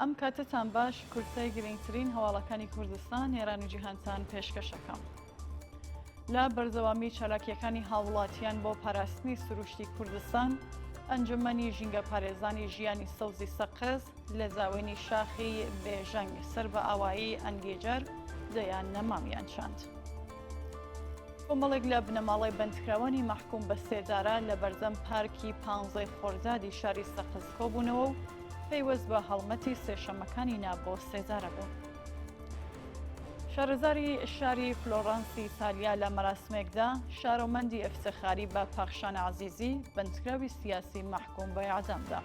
ئەم کاتتان باش کورسای گرنگترین هەواڵەکانی کوردستان نێرانی جیهانتان پێشکەشەکەم. لە بەردەوامی چالاکیەکانی هاوڵاتیان بۆ پاراستنی سروشتی کوردستان، ئەنجومەنی ژینگە پارێزانی ژیانی سەوزی سەقز لە زاوێنی شاخی بێژەنگ سەر بە ئاوایی ئەنگێجەر دەیان نەمامیان چاند. کۆمەڵێک لە بنەماڵی بەندکراوانی مەحکوم بە سێدارە لە بەردەم پارکی 15 خۆردادی شاری سەقز کۆبوونەوە و پەیوەست بە هەڵمەتی سێشەمەکانی نا بۆ سێدارە بوون. شارەزاری شاری فلۆرانسی ئیتالیا لە مەراسمێکدا شارۆمەندی ئەفتەخاری بە پاخشان عەزیزی بەندکراوی سیاسی مەحکوم بە ئیعدامدا.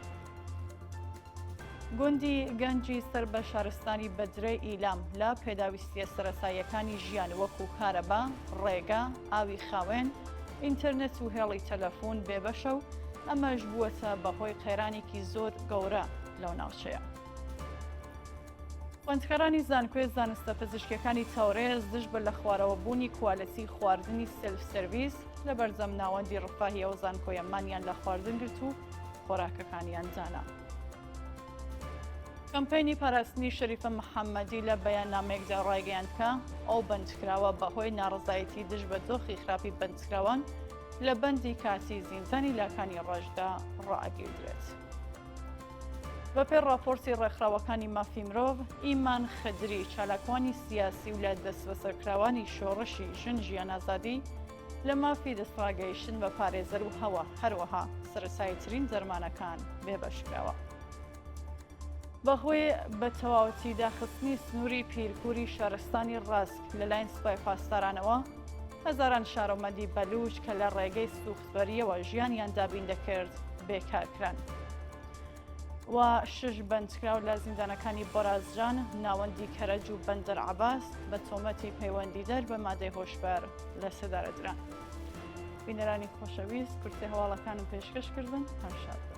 گوندی گەنجی سەر بە شارستانی بەدرەی ئیلام لە پێداویستیە سەرەتاییەکانی ژیان وەکو کارەبا، ڕێگە، ئاوی خاوێن، ئینتەرنێت و هێڵی تەلەفۆن بێبەشە و ئەمەش بووەتە بەهۆی قەیرانێکی زۆر گەورە لەو ناوچەیە. خوێندکارانی زانکۆی زانستە پزیشکیەکانی تەورێز دژ بە لە خوارەوەبوونی کوالەتی خواردنی سلف سەرویس لە بەرزەم ناوەندی ڕفاهی ئەو زانکۆیەمانیان لە خواردن گرت و خۆراکەکانیان دانا. کەمپەینی پاراستنی شەریفە محەممەدی لە بەیاننامەیەکدا ڕایگەیاند کە ئەو بەندکراوە بەهۆی ناڕزایەتی دژ بە دۆخی خراپی بەندکراوان لە بەندی کاتی زیندانی لاکانی ڕەشدا ڕائگیردرێت. بەپێی راپۆرتی ڕێکخراوەکانی مافی مرۆڤ، ئیمان خەدری چالاکوانی سیاسی و لە دەستبەسەرکراوانی شۆڕشی ژن ژیان ئازادی لە مافی دەستڕاگەیشتن بە پارێزەر و هەوە هەروەها سەرەتاییترین دەرمانەکان بێبەشکراوە. بەهۆی بە تەواوەتی داخستنی سنووری پیرکووری شارستانی ڕاسک لەلایەن سوپای پاسدارانەوە، هەزاران شارۆمەندی بەلوچ کە لە ڕێگەی سوختبەریەوە ژیانیان دابین دەکرد بێکارکران. و 6 بەندکراو لە زیندانەکانی بۆرازجان، ناوەندی کەرەج و بەندەر عەباس بە تۆمەتی پەیوەندیدەر بە مادەی هۆشبەر لە سێدارەدران. بینەرانی خۆشەویست، کورسی هەواڵەکانم پێشکەشکردن هەمشاد.